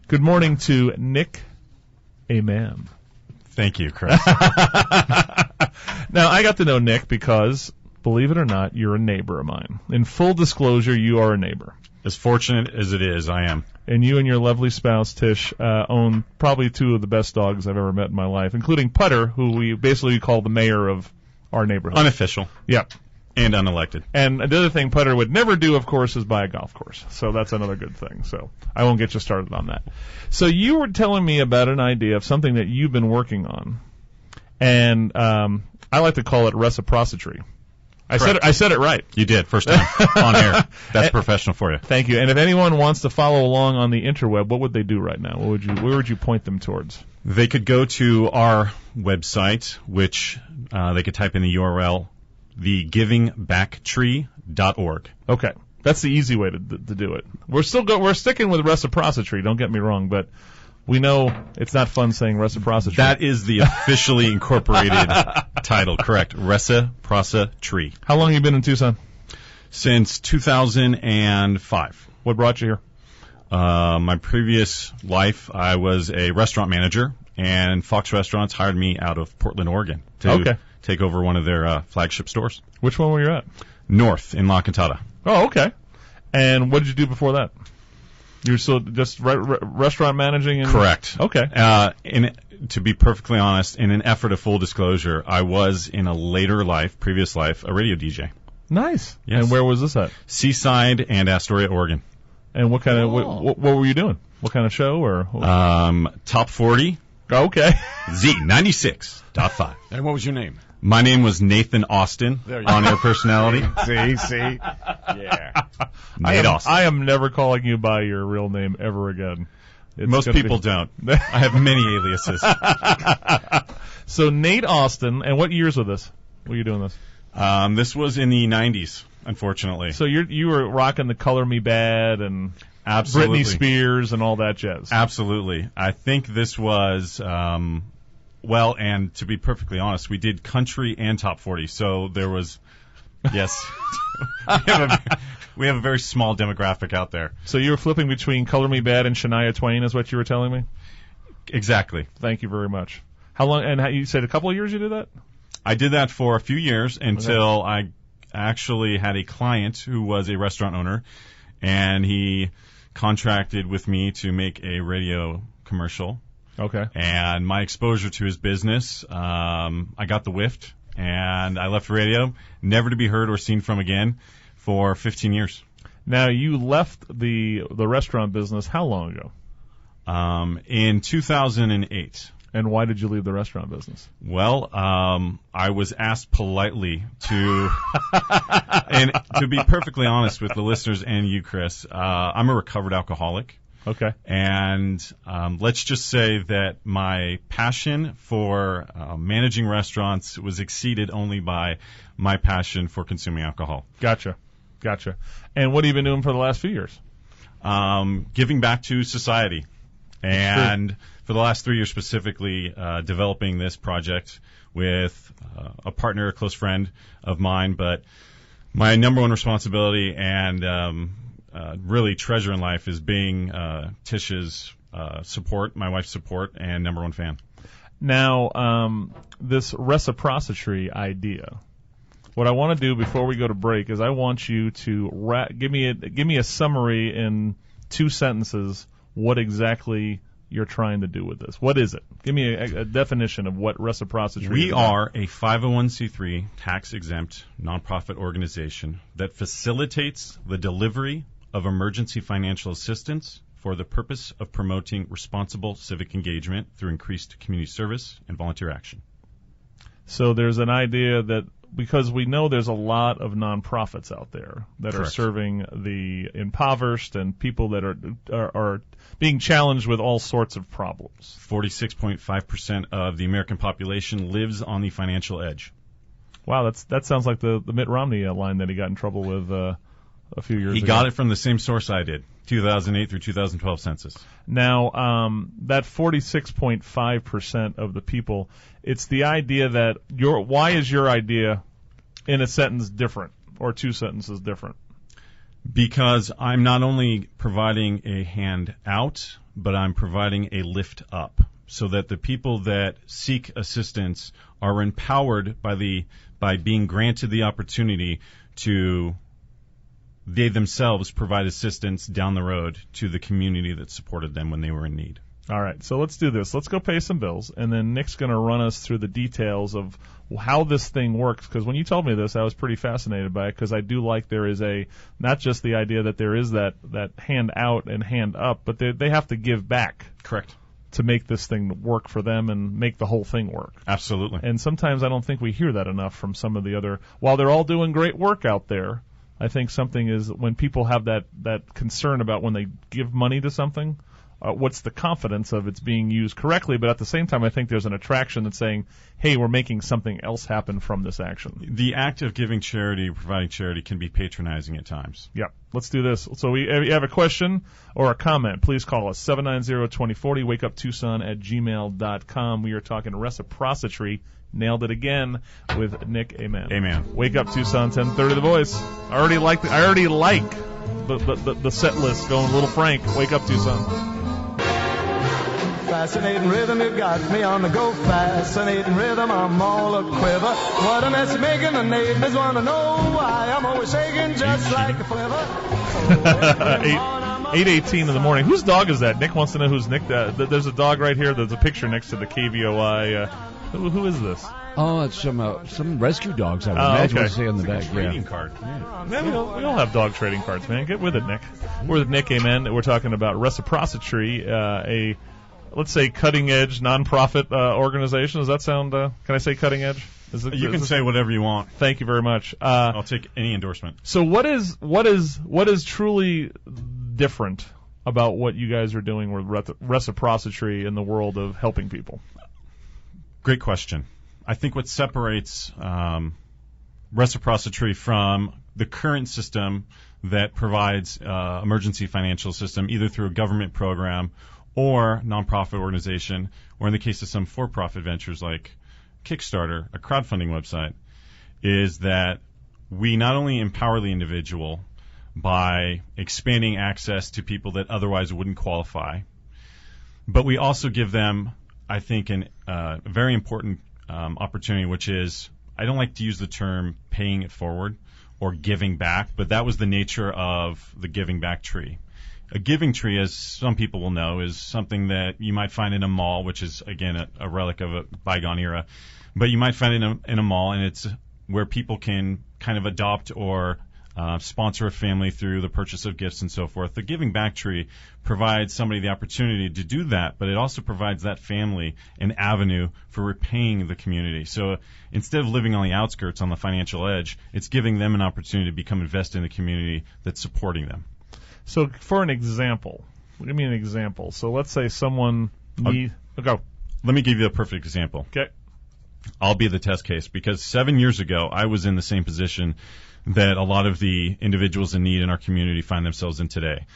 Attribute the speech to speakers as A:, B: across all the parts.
A: Good morning to Nick Aman.
B: Thank you, Chris.
A: Now, I got to know Nick because, believe it or not, you're a neighbor of mine. In full disclosure, you are a neighbor.
B: As fortunate as it is, I am.
A: And you and your lovely spouse, Tish, own probably two of the best dogs I've ever met in my life, including Putter, who we basically call the mayor of our neighborhood.
B: Unofficial.
A: Yep.
B: And unelected.
A: And the other thing Putter would never do, of course, is buy a golf course. So that's another good thing. So I won't get you started on that. So you were telling me about an idea of something that you've been working on. And I like to call it Reciprocitree. I said it right.
B: You did, first time, on air. That's professional for you.
A: Thank you. And if anyone wants to follow along on the interweb, what would they do right now? Where would you point them towards?
B: They could go to our website, which they could type in the URL, thegivingbacktree.org.
A: Okay. That's the easy way to do it. We're sticking with Reciprocitree, don't get me wrong, but we know it's not fun saying Reciprocitree.
B: That is the officially incorporated title, correct. Reciprocitree.
A: How long have you been in Tucson?
B: Since 2005.
A: What brought you here?
B: My previous life, I was a restaurant manager, and Fox Restaurants hired me out of Portland, Oregon to take over one of their flagship stores.
A: Which one were you at?
B: North in La Cantada.
A: Oh, okay. And what did you do before that? You were still just restaurant managing?
B: Correct.
A: Okay.
B: To be perfectly honest, in an effort of full disclosure, I was in a previous life, a radio DJ.
A: Nice.
B: Yes.
A: And where was this at?
B: Seaside and Astoria, Oregon.
A: And what kind of what were you doing? What kind of show or?
B: Top 40.
A: Okay.
B: Z96.5.
C: And what was your name?
B: My name was Nathan Austin, on-air personality.
C: See? Yeah.
B: Nate Austin.
A: I am never calling you by your real name ever again.
B: Most people don't. I have many aliases.
A: So Nate Austin, and what years was this? Were you doing this?
B: This was in the 90s, unfortunately.
A: So you were rocking the Color Me Bad and
B: Absolutely.
A: Britney Spears and all that jazz.
B: Absolutely. I think this was... well, and to be perfectly honest, we did country and top 40, so there was, yes, we have a very small demographic out there.
A: So you were flipping between Color Me Bad and Shania Twain is what you were telling me?
B: Exactly.
A: Thank you very much. How long, and you said a couple of years you did that?
B: I did that for a few years until I actually had a client who was a restaurant owner, and he contracted with me to make a radio commercial.
A: Okay.
B: And my exposure to his business, I got the whiff, and I left radio, never to be heard or seen from again, for 15 years.
A: Now, you left the restaurant business how long ago?
B: In 2008.
A: And why did you leave the restaurant business?
B: Well, I was asked politely to, and to be perfectly honest with the listeners and you, Chris, I'm a recovered alcoholic.
A: Okay.
B: And let's just say that my passion for managing restaurants was exceeded only by my passion for consuming alcohol.
A: Gotcha. And what have you been doing for the last few years?
B: Giving back to society. And for the last 3 years specifically, developing this project with a partner, a close friend of mine. But my number one responsibility and really treasure in life is being Tish's support, my wife's support, and number one fan.
A: Now, this Reciprocitree idea, what I want to do before we go to break is I want you to give me a summary in 2 sentences what exactly you're trying to do with this. What is it? Give me a definition of what Reciprocitree is.
B: We are a 501c3 tax-exempt nonprofit organization that facilitates the delivery of emergency financial assistance for the purpose of promoting responsible civic engagement through increased community service and volunteer action.
A: So there's an idea that because we know there's a lot of nonprofits out there that
B: Correct.
A: are serving the impoverished and people that are being challenged with all sorts of problems.
B: 46.5% of the American population lives on the financial edge.
A: Wow, that sounds like the Mitt Romney line that he got in trouble with a few years ago.
B: He got it from the same source I did, 2008 through 2012 census.
A: Now, that 46.5% of the people, it's the idea that why is your idea in a sentence different or 2 sentences different?
B: Because I'm not only providing a handout, but I'm providing a lift up so that the people that seek assistance are empowered by being granted the opportunity to they themselves provide assistance down the road to the community that supported them when they were in need.
A: All right, so let's do this. Let's go pay some bills, and then Nick's going to run us through the details of how this thing works, because when you told me this, I was pretty fascinated by it, because I do like there is not just the idea that there is that hand out and hand up, but they have to give back.
B: Correct.
A: To make this thing work for them and make the whole thing work.
B: Absolutely.
A: And sometimes I don't think we hear that enough from some of the other, while they're all doing great work out there, I think something is when people have that concern about when they give money to something, what's the confidence of it's being used correctly, but at the same time I think there's an attraction that's saying, hey, we're making something else happen from this action.
B: The act of giving charity, providing charity, can be patronizing at times.
A: Yep. Let's do this. So if you have a question or a comment, please call us, 790-2040, wakeuptucson@gmail.com. We are talking Reciprocitree. Nailed it again with Nick Aman.
B: Amen.
A: Wake Up Tucson, 10:30 The Voice. I already like the set list going a little frank. Wake Up Tucson.
D: Fascinating rhythm, you got me on the go. Fascinating rhythm, I'm all a quiver. What a mess you're making, the neighbors want to know why I'm always shaking just like a flivver.
A: 8:18 in the morning. Whose dog is that? Nick wants to know who's Nick. There's a dog right here. There's a picture next to the KVOI. Who is this?
C: Oh, it's some rescue dogs, I would imagine.
A: Okay.
C: What say on the back.
B: Trading card.
A: Yeah, we all have dog trading cards, man. Get with it, Nick. We're with Nick Amen. We're talking about Reciprocitree, a let's say cutting-edge nonprofit organization. Does that sound? Can I say cutting-edge?
B: You can say whatever you want.
A: Thank you very much.
B: I'll take any endorsement.
A: So what is truly different about what you guys are doing with Reciprocitree in the world of helping people?
B: Great question. I think what separates Reciprocitree from the current system that provides emergency financial system either through a government program or nonprofit organization, or in the case of some for-profit ventures like Kickstarter, a crowdfunding website, is that we not only empower the individual by expanding access to people that otherwise wouldn't qualify, but we also give them, I think, a very important opportunity, which is, I don't like to use the term paying it forward or giving back, but that was the nature of the giving back tree. A giving tree, as some people will know, is something that you might find in a mall, which is, again, a relic of a bygone era. But you might find it in a mall, and it's where people can kind of adopt or sponsor a family through the purchase of gifts and so forth. The giving back tree provides somebody the opportunity to do that, but it also provides that family an avenue for repaying the community. So instead of living on the outskirts on the financial edge, it's giving them an opportunity to become invested in the community that's supporting them.
A: So for an example, give me an example. So let's say someone go.
B: Let me give you a perfect example.
A: Okay.
B: I'll be the test case because 7 years ago I was in the same position that a lot of the individuals in need in our community find themselves in today.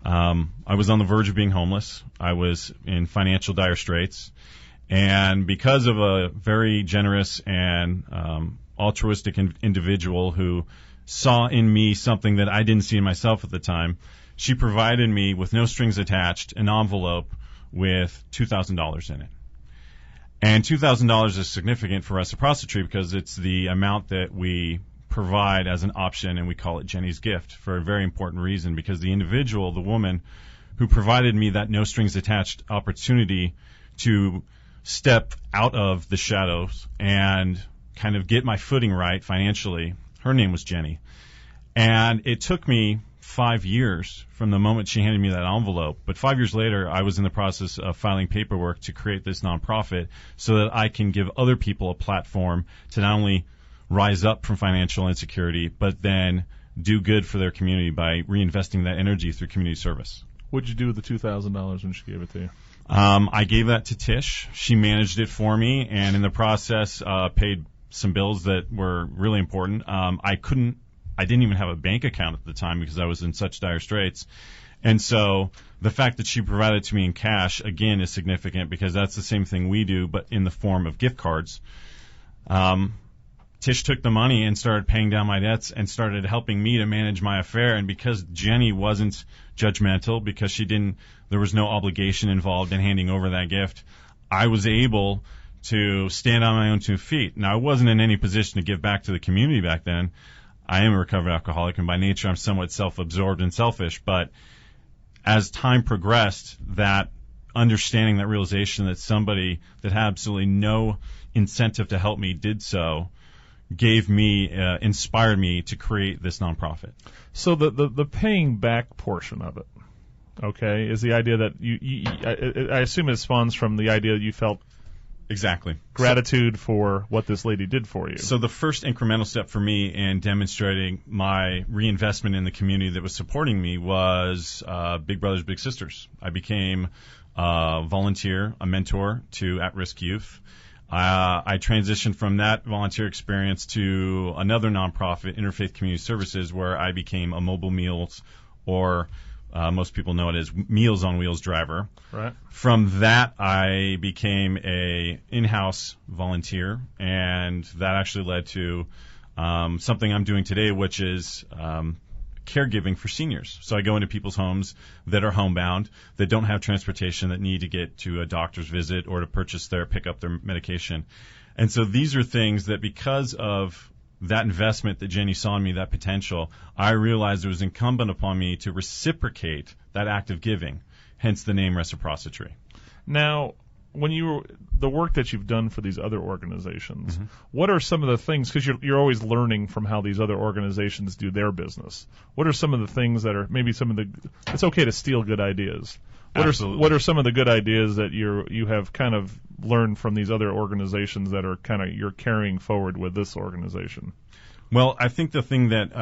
B: I was on the verge of being homeless. I was in financial dire straits. And because of a very generous and altruistic individual who saw in me something that I didn't see in myself at the time, she provided me with no strings attached an envelope with $2,000 in it. And $2,000 is significant for Reciprocitree because it's the amount that we provide as an option, and we call it Jenny's gift for a very important reason, because the individual, the woman who provided me that no strings attached opportunity to step out of the shadows and kind of get my footing right financially, her name was Jenny. And it took me 5 years from the moment she handed me that envelope. But 5 years later, I was in the process of filing paperwork to create this nonprofit so that I can give other people a platform to not only rise up from financial insecurity, but then do good for their community by reinvesting that energy through community service.
A: What'd you do with the $2,000 when she gave it to you?
B: I gave that to Tish. She managed it for me, and in the process, paid some bills that were really important. I didn't even have a bank account at the time because I was in such dire straits. And so the fact that she provided it to me in cash, again, is significant because that's the same thing we do, but in the form of gift cards. Tish took the money and started paying down my debts and started helping me to manage my affair. And because Jenny wasn't judgmental, because there was no obligation involved in handing over that gift, I was able to stand on my own 2 feet. Now, I wasn't in any position to give back to the community back then. I am a recovered alcoholic, and by nature I'm somewhat self-absorbed and selfish. But as time progressed, that understanding, that realization that somebody that had absolutely no incentive to help me did so, inspired me to create this nonprofit.
A: So the paying back portion of it, okay, is the idea that I assume it spawns from the idea that you felt
B: exactly
A: gratitude for what this lady did for you.
B: So the first incremental step for me in demonstrating my reinvestment in the community that was supporting me was Big Brothers Big Sisters. I became a volunteer, a mentor to at-risk youth. I transitioned from that volunteer experience to another nonprofit, Interfaith Community Services, where I became a mobile meals, or most people know it as Meals on Wheels driver.
A: Right.
B: From that, I became a in-house volunteer, and that actually led to something I'm doing today, which is caregiving for seniors. So I go into people's homes that are homebound, that don't have transportation, that need to get to a doctor's visit or to pick up their medication. And so these are things that, because of that investment that Jenny saw in me, that potential, I realized it was incumbent upon me to reciprocate that act of giving, hence the name Reciprocitree.
A: Now, the work that you've done for these other organizations, what are some of the things, because you're always learning from how these other organizations do their business, what are some of the things that are maybe it's okay to steal good ideas. What are some of the good ideas that you have kind of learned from these other organizations that are kind of you're carrying forward with this organization?
B: Well, I think the thing that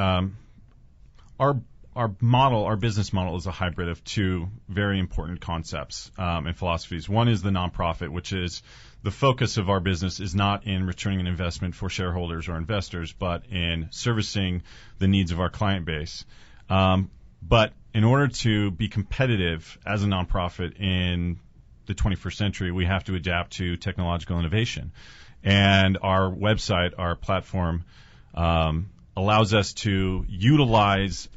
B: our business model is a hybrid of two very important concepts and philosophies. One is the nonprofit, which is the focus of our business is not in returning an investment for shareholders or investors, but in servicing the needs of our client base. But in order to be competitive as a nonprofit in the 21st century, we have to adapt to technological innovation. And our website, our platform, allows us to utilize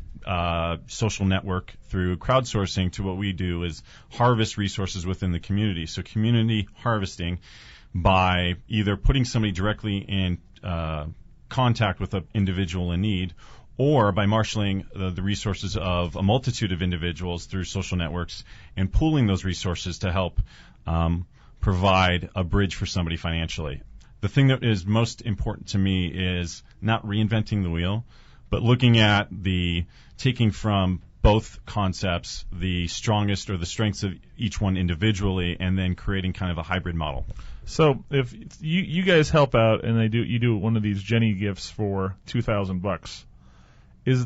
B: social network through crowdsourcing to what we do is harvest resources within the community. So community harvesting by either putting somebody directly in contact with an individual in need, or by marshaling the resources of a multitude of individuals through social networks and pooling those resources to help provide a bridge for somebody financially. The thing that is most important to me is not reinventing the wheel, but looking at taking from both concepts the strongest or the strengths of each one individually, and then creating kind of a hybrid model.
A: So if you guys help out and you do one of these Jenny gifts for $2,000,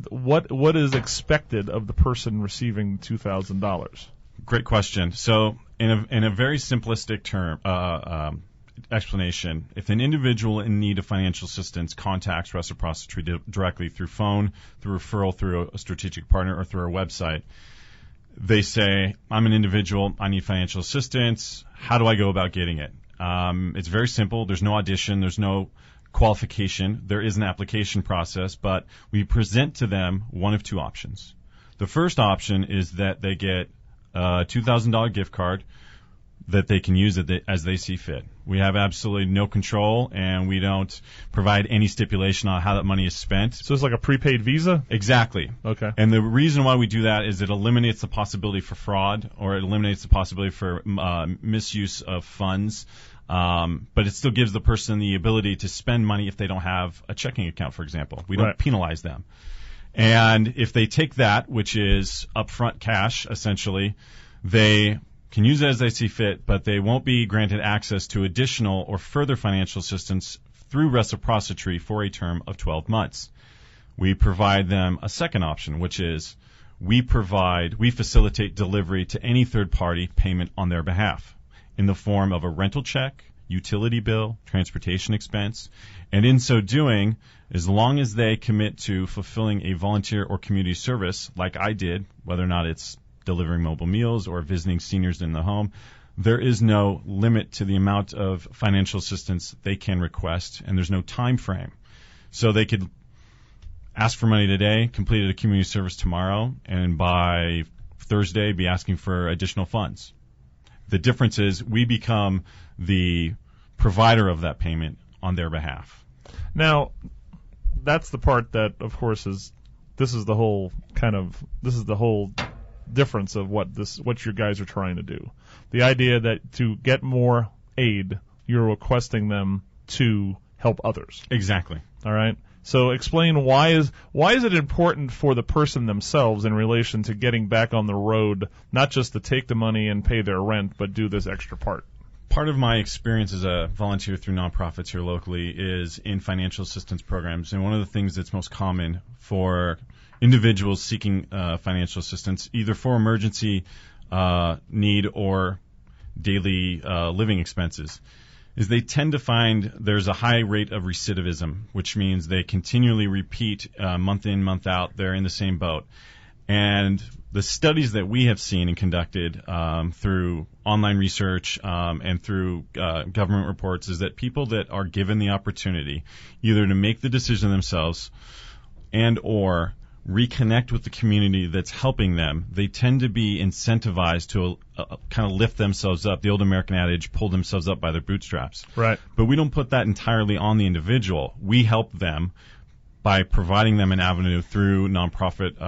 A: what is expected of the person receiving $2,000?
B: Great question. So in a very simplistic explanation, if an individual in need of financial assistance contacts Reciprocitree directly through phone, through referral, through a strategic partner, or through our website, they say, I'm an individual, I need financial assistance, how do I go about getting it? It's very simple. There's no audition, there's no qualification. There is an application process, but we present to them one of two options. The first option is that they get a $2,000 gift card that they can use as they see fit. We have absolutely no control, and we don't provide any stipulation on how that money is spent.
A: So it's like a prepaid Visa?
B: Exactly.
A: Okay.
B: And the reason why we do that is it eliminates the possibility for fraud, or it eliminates the possibility for misuse of funds. But it still gives the person the ability to spend money if they don't have a checking account, for example. We don't penalize them. And if they take that, which is upfront cash, essentially, they can use it as they see fit, but they won't be granted access to additional or further financial assistance through Reciprocitree for a term of 12 months. We provide them a second option, which is we facilitate delivery to any third-party payment on their behalf in the form of a rental check, utility bill, transportation expense, and in so doing, as long as they commit to fulfilling a volunteer or community service like I did, whether or not it's delivering mobile meals or visiting seniors in the home, there is no limit to the amount of financial assistance they can request, and there's no time frame. So they could ask for money today, completed a community service tomorrow, and by Thursday be asking for additional funds. The difference is we become the provider of that payment on their behalf.
A: Now, that's the part that, of course, this is the whole difference of what you guys are trying to do. The idea that to get more aid, you're requesting them to help others.
B: Exactly.
A: All right. So explain why is it important for the person themselves in relation to getting back on the road, not just to take the money and pay their rent, but do this extra part?
B: Part of my experience as a volunteer through nonprofits here locally is in financial assistance programs, and one of the things that's most common for individuals seeking financial assistance, either for emergency need or daily living expenses, is they tend to find there's a high rate of recidivism, which means they continually repeat month in, month out, they're in the same boat. And the studies that we have seen and conducted through online research and through government reports is that people that are given the opportunity either to make the decision themselves and or reconnect with the community that's helping them, they tend to be incentivized to kind of lift themselves up. The old American adage, pull themselves up by their bootstraps.
A: Right.
B: But we don't put that entirely on the individual. We help them by providing them an avenue through nonprofit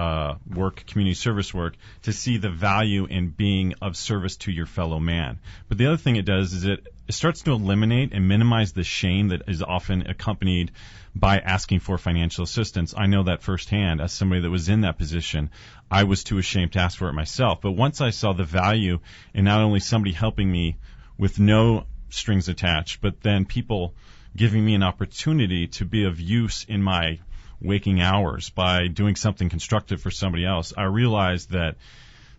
B: work, community service work, to see the value in being of service to your fellow man. But the other thing it does is it starts to eliminate and minimize the shame that is often accompanied by asking for financial assistance. I know that firsthand as somebody that was in that position. I was too ashamed to ask for it myself. But once I saw the value in not only somebody helping me with no strings attached, but then people giving me an opportunity to be of use in my waking hours by doing something constructive for somebody else, I realized that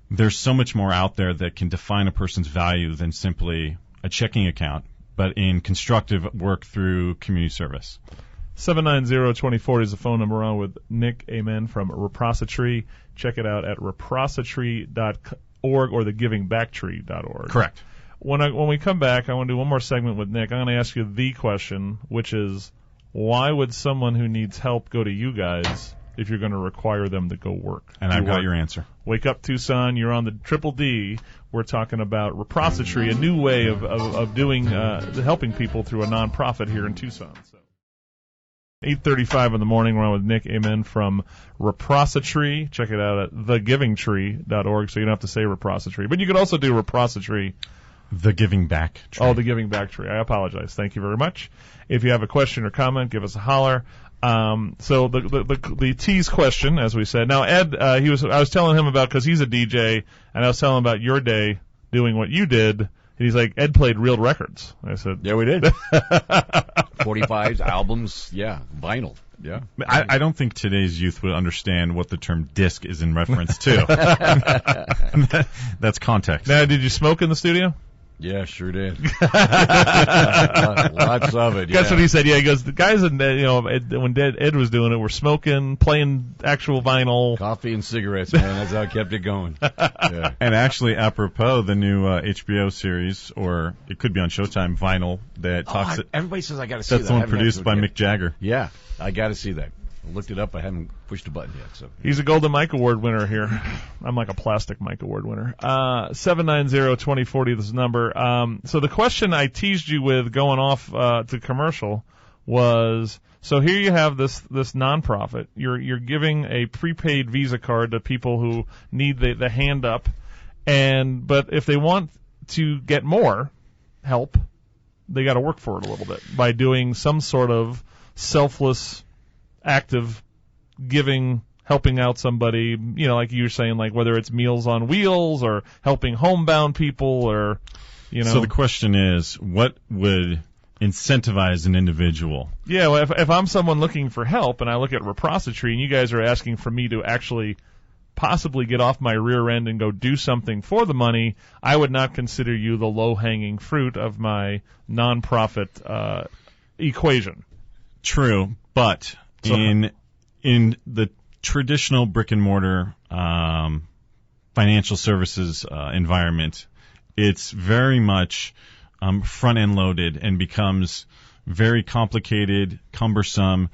B: there's so much more out there that can define a person's value than simply a checking account, but in constructive work through community service.
A: 790-2040 is the phone number on with Nick Aman from Reciprocitree. Check it out at reciprocitree.org or thegivingbacktree.org.
B: Correct.
A: When we come back, I want to do one more segment with Nick. I'm going to ask you the question, which is, why would someone who needs help go to you guys if you're going to require them to go work?
B: And I've got your answer.
A: Wake up, Tucson. You're on the Triple D. We're talking about Reciprocitree, a new way of doing helping people through a nonprofit here in Tucson. 8:35 in the morning. We're on with Nick Aman from Reciprocitree. Check it out at thegivingtree.org, so you don't have to say Reciprocitree. But you could also do Reciprocitree.
B: The Giving Back Tree.
A: Oh, the Giving Back Tree. I apologize. Thank you very much. If you have a question or comment, give us a holler. So the tease question, as we said. Now, Ed, I was telling him about, because he's a DJ, and I was telling him about your day doing what you did. And he's like, Ed played real records. I said,
C: yeah, we did. 45s, albums, yeah, vinyl. Yeah.
B: I don't think today's youth would understand what the term disc is in reference to. That's context.
A: Now, did you smoke in the studio?
C: Yeah, sure did. Lots of it. Yeah.
A: That's what he said. Yeah, he goes, the guys when Ed was doing it were smoking, playing actual vinyl.
C: Coffee and cigarettes, man. That's how I kept it going. Yeah.
B: And actually, apropos, the new HBO series, or it could be on Showtime, Vinyl, that talks.
C: Everybody says I got to see that.
B: That's the one produced by Mick Jagger.
C: Yeah, I got to see that. I looked it up. I haven't pushed a button yet. So
A: he's a Golden Mike Award winner here. I'm like a plastic Mike Award winner. 790-2040 this number. So the question I teased you with going off to commercial was, so here you have this nonprofit. You're giving a prepaid Visa card to people who need the hand up, but if they want to get more help, they got to work for it a little bit by doing some sort of selfless, active giving, helping out somebody, like you were saying, like whether it's Meals on Wheels or helping homebound people or,
B: So the question is, what would incentivize an individual?
A: Yeah, well, if I'm someone looking for help and I look at Reciprocitree and you guys are asking for me to actually possibly get off my rear end and go do something for the money, I would not consider you the low-hanging fruit of my nonprofit equation.
B: True, but in the traditional brick and mortar financial services environment, it's very much front end loaded and becomes very complicated, cumbersome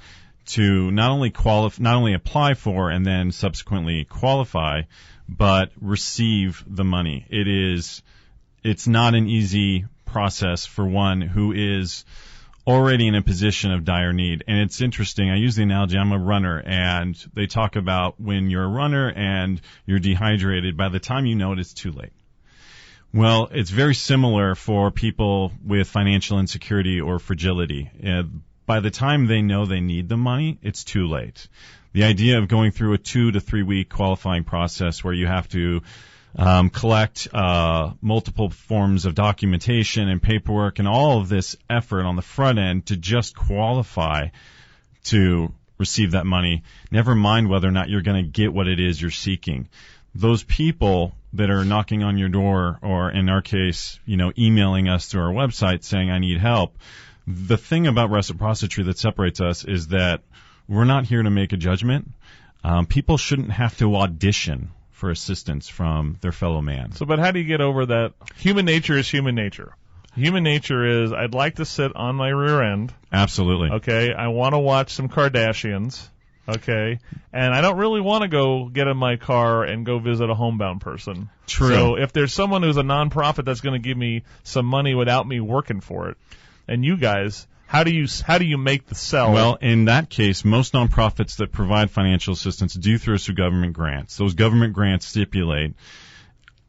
B: to not only apply for and then subsequently qualify, but receive the money. It's not an easy process for one who is already in a position of dire need. And it's interesting. I use the analogy, I'm a runner, and they talk about when you're a runner and you're dehydrated, by the time you know it, it's too late. Well, it's very similar for people with financial insecurity or fragility. By the time they know they need the money, it's too late. The idea of going through a 2 to 3 week qualifying process where you have to collect multiple forms of documentation and paperwork and all of this effort on the front end to just qualify to receive that money, never mind whether or not you're going to get what it is you're seeking. Those people that are knocking on your door, or in our case, emailing us through our website saying, I need help, the thing about Reciprocitree that separates us is that we're not here to make a judgment. People shouldn't have to audition for assistance from their fellow man.
A: But how do you get over that? Human nature is human nature. Human nature is, I'd like to sit on my rear end.
B: Absolutely.
A: Okay, I want to watch some Kardashians. Okay, and I don't really want to go get in my car and go visit a homebound person.
B: True.
A: So if there's someone who's a nonprofit that's going to give me some money without me working for it, and you guys, how do you make the sell?
B: Well, in that case, most nonprofits that provide financial assistance do through government grants. Those government grants stipulate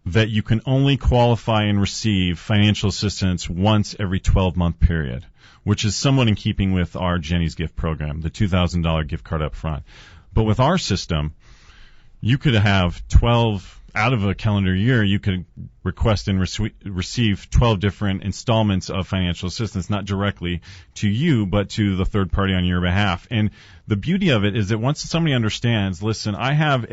B: that you can only qualify and receive financial assistance once every 12-month period, which is somewhat in keeping with our Jenny's Gift program, the $2,000 gift card up front. But with our system, you could have 12 out of a calendar year, you could request and receive 12 different installments of financial assistance, not directly to you, but to the third party on your behalf. And the beauty of it is that once somebody understands, listen, I have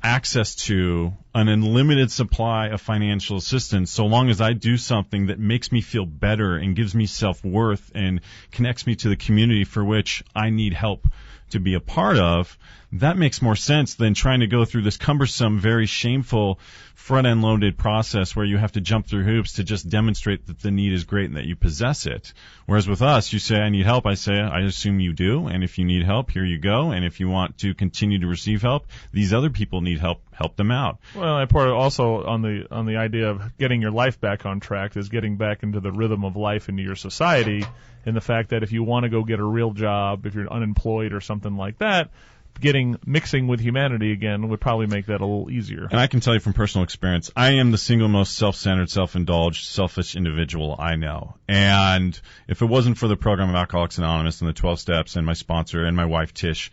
B: access to an unlimited supply of financial assistance so long as I do something that makes me feel better and gives me self-worth and connects me to the community for which I need help to be a part of, that makes more sense than trying to go through this cumbersome, very shameful, front-end loaded process where you have to jump through hoops to just demonstrate that the need is great and that you possess it. Whereas with us, you say, I need help. I say, I assume you do. And if you need help, here you go. And if you want to continue to receive help, these other people need help. Help them out.
A: Well, I part also on the idea of getting your life back on track is getting back into the rhythm of life into your society, and the fact that if you want to go get a real job, if you're unemployed or something like that, mixing with humanity again would probably make that a little easier.
B: And I can tell you from personal experience, I am the single most self-centered, self-indulged, selfish individual I know. And if it wasn't for the program of Alcoholics Anonymous and the 12 Steps and my sponsor and my wife Tish,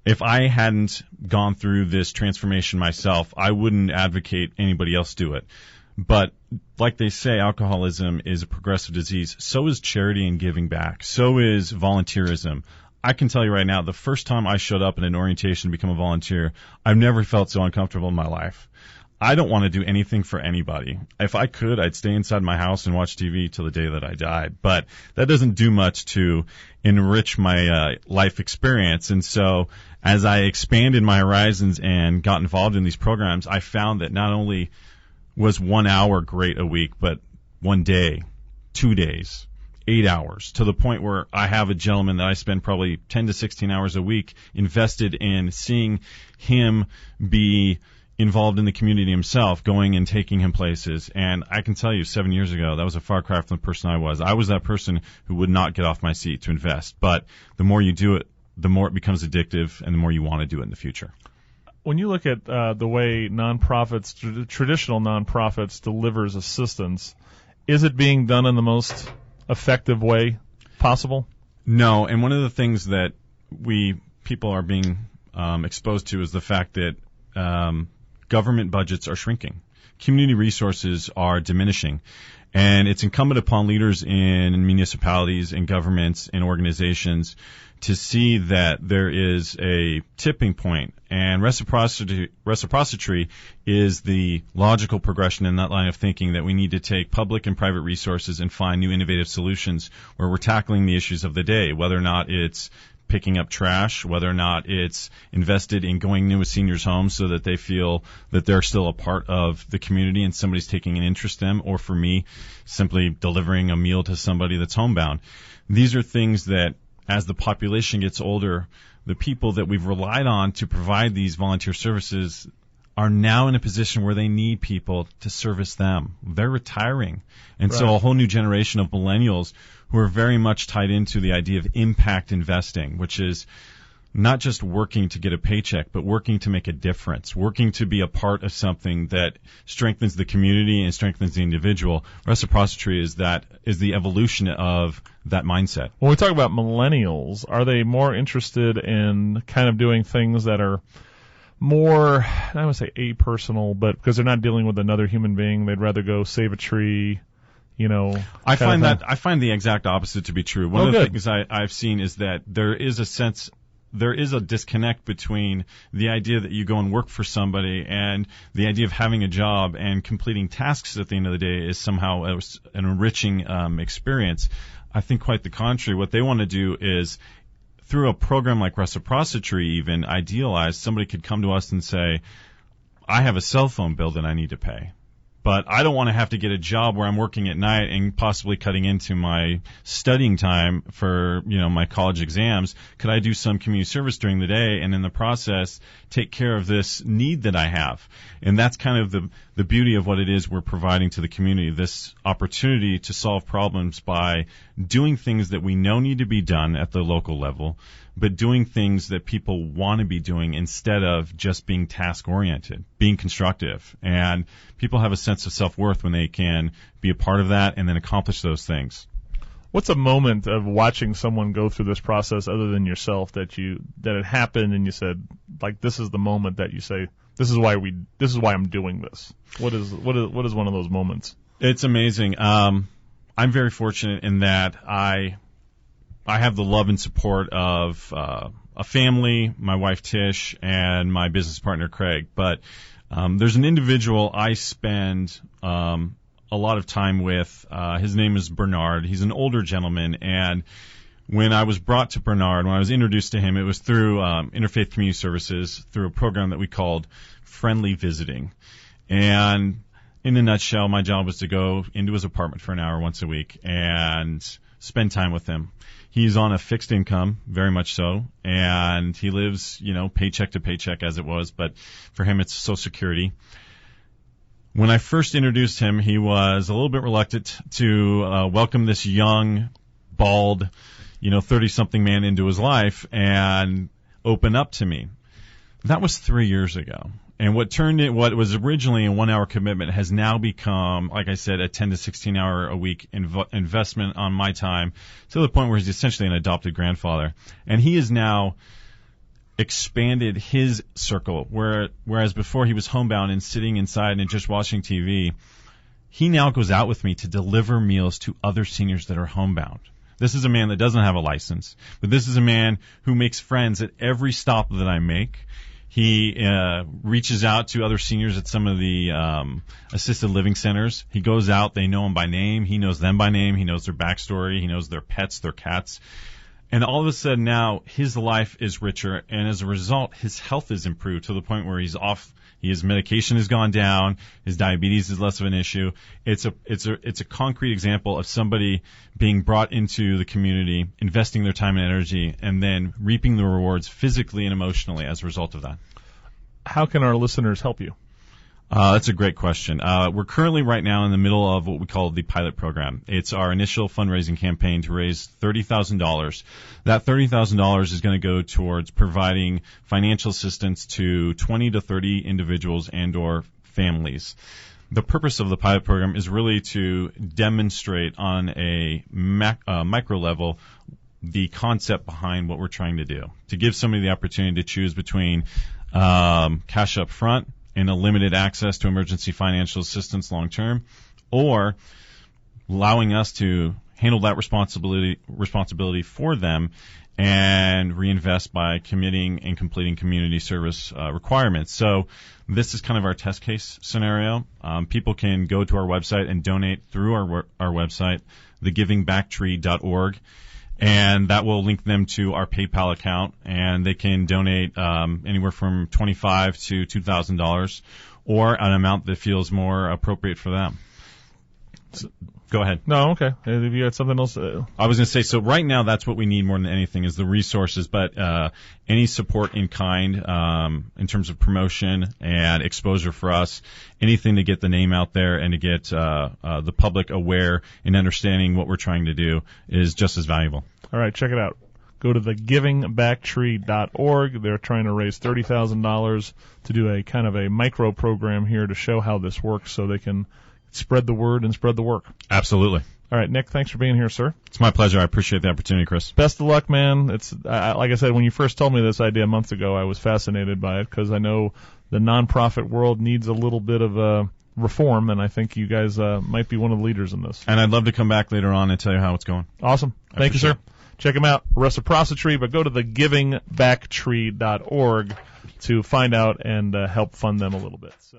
B: if I hadn't gone through this transformation myself, I wouldn't advocate anybody else do it. But like they say, alcoholism is a progressive disease. So is charity and giving back. So is volunteerism. I can tell you right now, the first time I showed up in an orientation to become a volunteer, I've never felt so uncomfortable in my life. I don't want to do anything for anybody. If I could, I'd stay inside my house and watch TV till the day that I died. But that doesn't do much to enrich my life experience. And so as I expanded my horizons and got involved in these programs, I found that not only was 1 hour great a week, but 1 day, 2 days, 8 hours, to the point where I have a gentleman that I spend probably 10 to 16 hours a week invested in seeing him be involved in the community himself, going and taking him places. And I can tell you, 7 years ago, that was a far cry from the person I was. I was that person who would not get off my seat to invest. But the more you do it, the more it becomes addictive and the more you want to do it in the future.
A: When you look at the way nonprofits, traditional nonprofits, delivers assistance, is it being done in the most effective way possible?
B: No, and one of the things that people are being exposed to is the fact that government budgets are shrinking. Community resources are diminishing. And it's incumbent upon leaders in municipalities and governments and organizations to see that there is a tipping point, and reciprocity is the logical progression in that line of thinking, that we need to take public and private resources and find new innovative solutions where we're tackling the issues of the day, whether or not it's picking up trash, whether or not it's invested in going into a senior's home so that they feel that they're still a part of the community and somebody's taking an interest in them, or for me, simply delivering a meal to somebody that's homebound. These are things that as the population gets older, the people that we've relied on to provide these volunteer services are now in a position where they need people to service them. They're retiring. And so a whole new generation of millennials who are very much tied into the idea of impact investing, which is not just working to get a paycheck, but working to make a difference, working to be a part of something that strengthens the community and strengthens the individual. Reciprocitree is the evolution of that mindset.
A: When we talk about millennials, are they more interested in kind of doing things that are more, I would say apersonal, but because they're not dealing with another human being, they'd rather go save a tree, you know?
B: I find the exact opposite to be true. One of the things I've seen is that there is a disconnect between the idea that you go and work for somebody and the idea of having a job and completing tasks at the end of the day is somehow an enriching experience. I think quite the contrary. What they want to do is, through a program like Reciprocitree, even idealized, somebody could come to us and say, I have a cell phone bill that I need to pay, but I don't want to have to get a job where I'm working at night and possibly cutting into my studying time for, my college exams. Could I do some community service during the day and in the process take care of this need that I have? And that's kind of the beauty of what it is we're providing to the community, this opportunity to solve problems by doing things that we know need to be done at the local level, but doing things that people want to be doing instead of just being task-oriented, being constructive. And people have a sense of self-worth when they can be a part of that and then accomplish those things.
A: What's a moment of watching someone go through this process other than yourself that it happened and you said, like, this is the moment that you say, this is why I'm doing this? What is one of those moments?
B: It's amazing. I'm very fortunate in that I have the love and support of a family, my wife Tish, and my business partner Craig. But there's an individual I spend a lot of time with. His name is Bernard. He's an older gentleman, and when I was brought to Bernard, when I was introduced to him, it was through Interfaith Community Services, through a program that we called Friendly Visiting. And in a nutshell, my job was to go into his apartment for an hour once a week and spend time with him. He's on a fixed income, very much so, and he lives, paycheck to paycheck as it was, but for him it's Social Security. When I first introduced him, he was a little bit reluctant to welcome this young, bald, 30-something man into his life and open up to me. That was 3 years ago. And what was originally a 1 hour commitment has now become, like I said, a 10 to 16 hour a week investment on my time, to the point where he's essentially an adopted grandfather. And he has now expanded his circle, whereas before he was homebound and sitting inside and just watching TV, he now goes out with me to deliver meals to other seniors that are homebound. This is a man that doesn't have a license, but this is a man who makes friends at every stop that I make. He reaches out to other seniors at some of the assisted living centers. He goes out. They know him by name. He knows them by name. He knows their backstory. He knows their pets, their cats. And all of a sudden now his life is richer, and as a result, his health is improved to the point where he's off. His medication has gone down. His diabetes is less of an issue. It's a concrete example of somebody being brought into the community, investing their time and energy, and then reaping the rewards physically and emotionally as a result of that.
A: How can our listeners help you?
B: That's a great question. We're currently right now in the middle of what we call the pilot program. It's our initial fundraising campaign to raise $30,000. That $30,000 is going to go towards providing financial assistance to 20 to 30 individuals and or families. The purpose of the pilot program is really to demonstrate on a micro level the concept behind what we're trying to do, to give somebody the opportunity to choose between cash up front and a limited access to emergency financial assistance long term, or allowing us to handle that responsibility for them and reinvest by committing and completing community service requirements. So this is kind of our test case scenario. People can go to our website and donate through our website, thegivingbacktree.org. And that will link them to our PayPal account, and they can donate anywhere from $25 to $2,000, or an amount that feels more appropriate for them. Go ahead.
A: No, okay. If you had something else,
B: I was going to say, so right now that's what we need more than anything is the resources, but any support in kind in terms of promotion and exposure for us, anything to get the name out there and to get the public aware and understanding what we're trying to do is just as valuable.
A: All right, check it out. Go to thegivingbacktree.org. They're trying to raise $30,000 to do a kind of a micro program here to show how this works so they can spread the word and spread the work.
B: Absolutely.
A: All right, Nick, thanks for being here, sir.
B: It's my pleasure. I appreciate the opportunity, Chris.
A: Best of luck, man. It's like I said, when you first told me this idea a month ago, I was fascinated by it because I know the nonprofit world needs a little bit of reform, and I think you guys might be one of the leaders in this.
B: And I'd love to come back later on and tell you how it's going.
A: Awesome. Thank you, sir. Check them out, Reciprocitree, but go to thegivingbacktree.org to find out and help fund them a little bit. So.